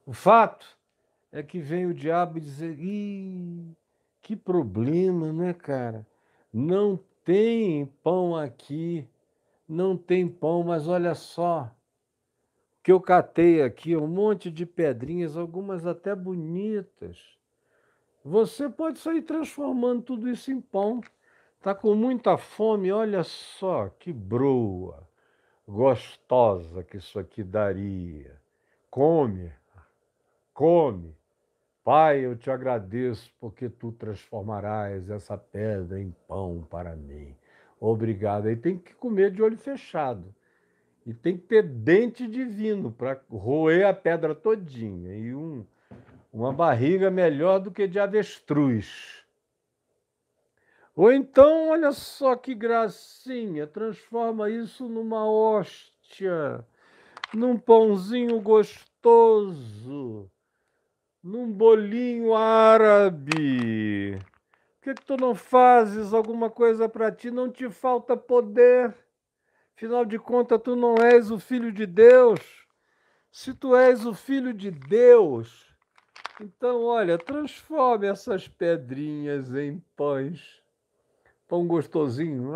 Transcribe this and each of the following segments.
O fato é que vem o diabo dizer: ih, que problema, né, cara? Não tem pão aqui, não tem pão, mas olha só, que eu catei aqui um monte de pedrinhas, algumas até bonitas. Você pode sair transformando tudo isso em pão. Tá com muita fome, olha só que broa gostosa que isso aqui daria. Come, come. Pai, eu te agradeço porque tu transformarás essa pedra em pão para mim. Obrigado. Aí tem que comer de olho fechado. E tem que ter dente divino para roer a pedra todinha. E uma barriga melhor do que de avestruz. Ou então, olha só que gracinha, transforma isso numa hóstia, num pãozinho gostoso, num bolinho árabe. Por que tu não fazes alguma coisa para ti? Não te falta poder. Afinal de contas, tu não és o filho de Deus. Se tu és o filho de Deus, então, olha, transforme essas pedrinhas em pães. Pão gostosinho.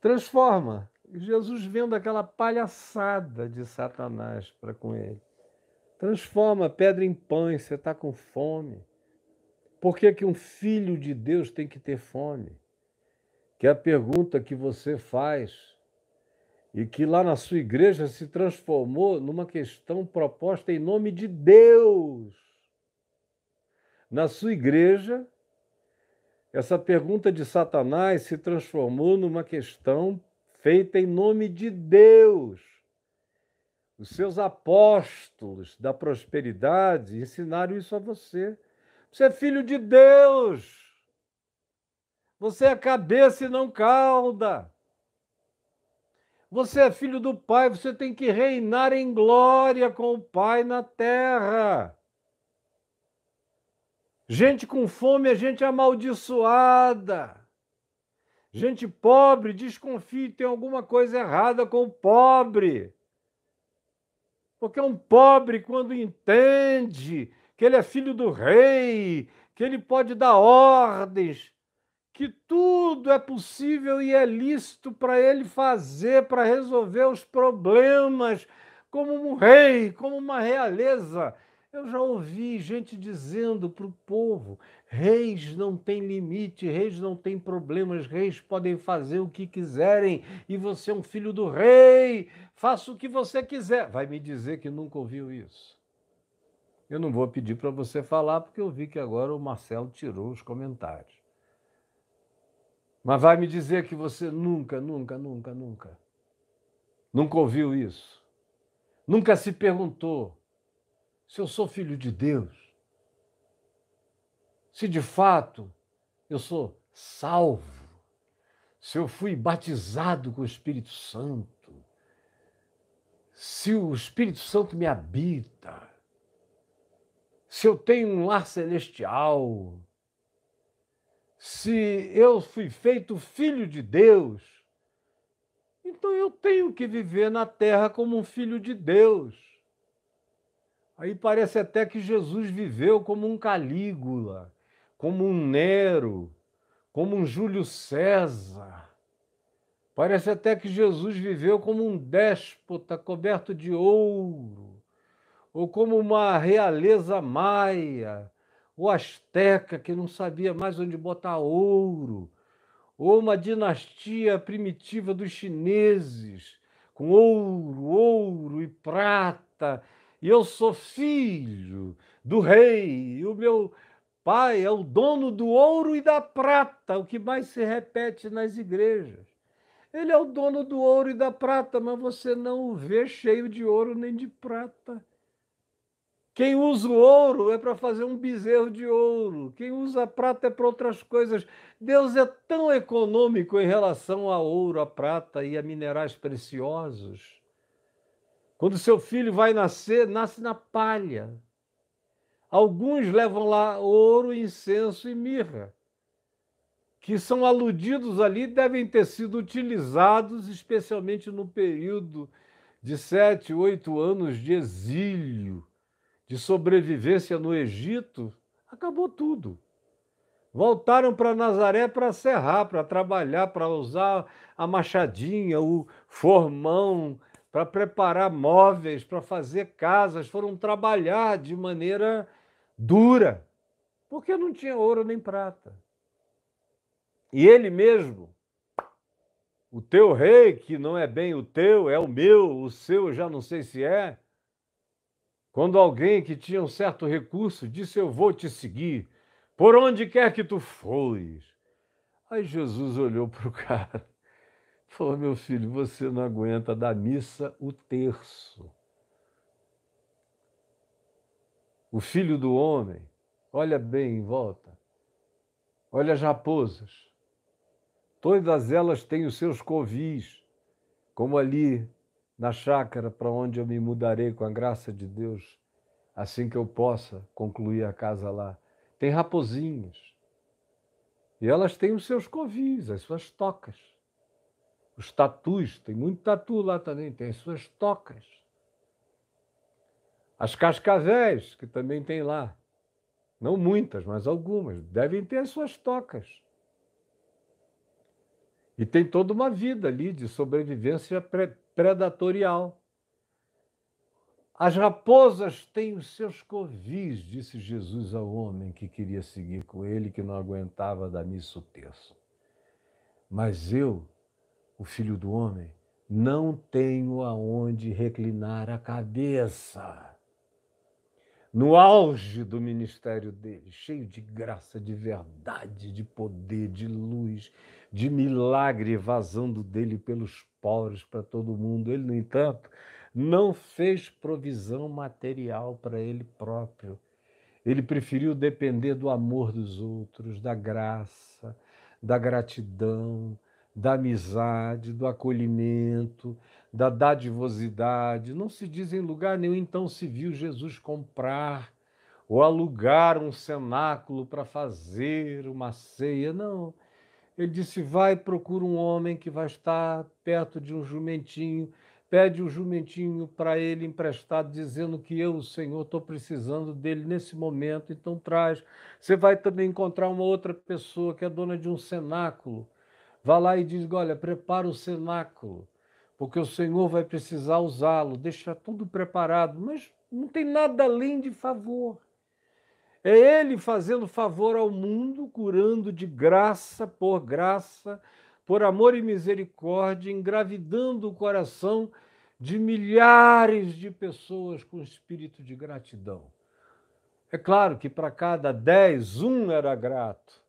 Transforma. Jesus vendo aquela palhaçada de Satanás para com ele. Transforma pedra em pães, você está com fome. Por que que um filho de Deus tem que ter fome? Que é a pergunta que você faz e que lá na sua igreja se transformou numa questão proposta em nome de Deus. Na sua igreja, essa pergunta de Satanás se transformou numa questão feita em nome de Deus. Os seus apóstolos da prosperidade ensinaram isso a você. Você é filho de Deus. Você é cabeça e não cauda. Você é filho do Pai, você tem que reinar em glória com o Pai na terra. Gente com fome é gente amaldiçoada. Gente pobre desconfia que tem alguma coisa errada com o pobre. Porque um pobre, quando entende que ele é filho do rei, que ele pode dar ordens, que tudo é possível e é lícito para ele fazer, para resolver os problemas, como um rei, como uma realeza. Eu já ouvi gente dizendo para o povo: reis não têm limite, reis não têm problemas, reis podem fazer o que quiserem, e você é um filho do rei, faça o que você quiser. Vai me dizer que nunca ouviu isso. Eu não vou pedir para você falar, porque eu vi que agora o Marcelo tirou os comentários. Mas vai me dizer que você nunca, nunca, nunca, nunca, nunca ouviu isso. Nunca se perguntou se eu sou filho de Deus, se de fato eu sou salvo, se eu fui batizado com o Espírito Santo, se o Espírito Santo me habita, se eu tenho um lar celestial, se eu fui feito filho de Deus, então eu tenho que viver na terra como um filho de Deus. Aí parece até que Jesus viveu como um Calígula, como um Nero, como um Júlio César. Parece até que Jesus viveu como um déspota coberto de ouro, ou como uma realeza maia, ou asteca que não sabia mais onde botar ouro, ou uma dinastia primitiva dos chineses, com ouro, ouro e prata, e eu sou filho do rei, e o meu pai é o dono do ouro e da prata, o que mais se repete nas igrejas. Ele é o dono do ouro e da prata, mas você não o vê cheio de ouro nem de prata. Quem usa o ouro é para fazer um bezerro de ouro. Quem usa a prata é para outras coisas. Deus é tão econômico em relação a ouro, a prata e a minerais preciosos. Quando seu filho vai nascer, nasce na palha. Alguns levam lá ouro, incenso e mirra, que são aludidos ali, devem ter sido utilizados, especialmente no período de 7, 8 anos de exílio, de sobrevivência no Egito, acabou tudo. Voltaram para Nazaré para serrar, para trabalhar, para usar a machadinha, o formão, para preparar móveis, para fazer casas. Foram trabalhar de maneira dura, porque não tinha ouro nem prata. E ele mesmo, o teu rei, que não é bem o teu, é o meu, o seu já não sei se é. Quando alguém que tinha um certo recurso disse: eu vou te seguir, por onde quer que tu fores. Aí Jesus olhou para o cara e falou: meu filho, você não aguenta da missa o terço. O filho do homem, olha bem em volta, olha as raposas. Todas elas têm os seus covis, como ali na chácara para onde eu me mudarei com a graça de Deus, assim que eu possa concluir a casa lá. Tem raposinhas. E elas têm os seus covis, as suas tocas. Os tatus, tem muito tatu lá também, tem as suas tocas. As cascavéis, que também tem lá. Não muitas, mas algumas. Devem ter as suas tocas. E tem toda uma vida ali de sobrevivência predatorial. As raposas têm os seus covis, disse Jesus ao homem que queria seguir com ele, que não aguentava da missa o terço. Mas eu, o Filho do Homem, não tenho aonde reclinar a cabeça. No auge do ministério dele, cheio de graça, de verdade, de poder, de luz, de milagre vazando dele pelos poros para todo mundo. Ele, no entanto, não fez provisão material para ele próprio. Ele preferiu depender do amor dos outros, da graça, da gratidão, da amizade, do acolhimento, da dadivosidade. Não se diz em lugar nenhum, então se viu Jesus comprar ou alugar um cenáculo para fazer uma ceia. Não. Ele disse: vai, procura um homem que vai estar perto de um jumentinho, pede um jumentinho para ele emprestado, dizendo que eu, o Senhor, estou precisando dele nesse momento, então traz. Você vai também encontrar uma outra pessoa que é dona de um cenáculo. Vá lá e diz: olha, prepara o cenáculo, porque o Senhor vai precisar usá-lo, deixa tudo preparado, mas não tem nada além de favor. É ele fazendo favor ao mundo, curando de graça, por amor e misericórdia, engravidando o coração de milhares de pessoas com espírito de gratidão. É claro que para cada 10, um era grato.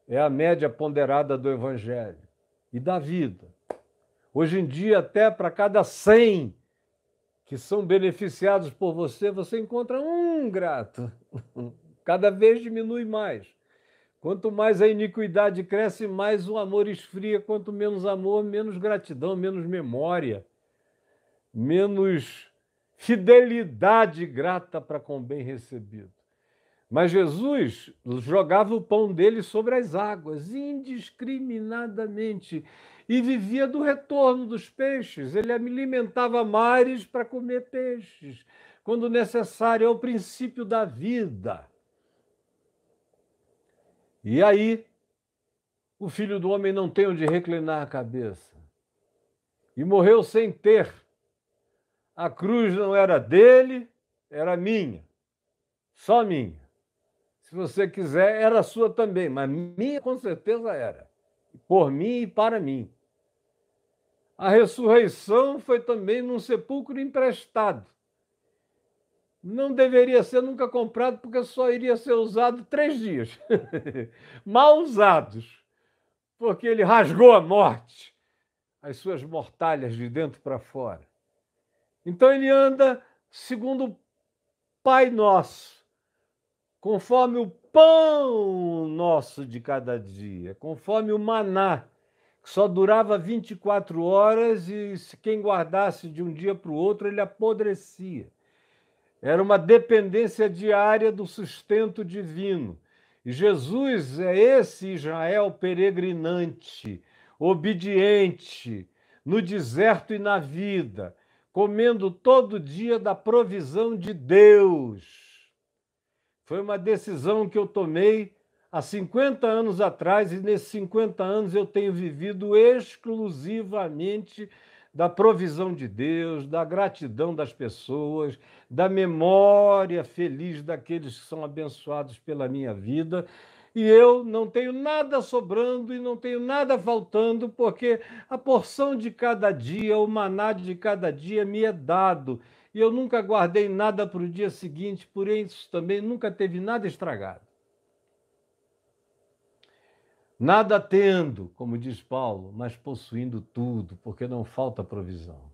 É a média ponderada do Evangelho e da vida. Hoje em dia, até para cada 100 que são beneficiados por você, você encontra um grato. Cada vez diminui mais. Quanto mais a iniquidade cresce, mais o amor esfria. Quanto menos amor, menos gratidão, menos memória, menos fidelidade grata para com o bem recebido. Mas Jesus jogava o pão dele sobre as águas, indiscriminadamente, e vivia do retorno dos peixes. Ele alimentava mares para comer peixes, quando necessário. É o princípio da vida. E aí, o Filho do Homem não tem onde reclinar a cabeça. E morreu sem ter. A cruz não era dele, era minha. Só minha. Se você quiser, era sua também, mas minha com certeza era. Por mim e para mim. A ressurreição foi também num sepulcro emprestado. Não deveria ser nunca comprado, porque só iria ser usado 3 dias. Mal usados. Porque ele rasgou a morte, as suas mortalhas de dentro para fora. Então ele anda segundo o Pai Nosso, conforme o pão nosso de cada dia, conforme o maná, que só durava 24 horas e se quem guardasse de um dia para o outro, ele apodrecia. Era uma dependência diária do sustento divino. E Jesus é esse Israel peregrinante, obediente, no deserto e na vida, comendo todo dia da provisão de Deus. Foi uma decisão que eu tomei há 50 anos atrás, e nesses 50 anos eu tenho vivido exclusivamente da provisão de Deus, da gratidão das pessoas, da memória feliz daqueles que são abençoados pela minha vida. E eu não tenho nada sobrando e não tenho nada faltando, porque a porção de cada dia, o maná de cada dia me é dado. E eu nunca guardei nada para o dia seguinte, por isso também nunca teve nada estragado. Nada tendo, como diz Paulo, mas possuindo tudo, porque não falta provisão.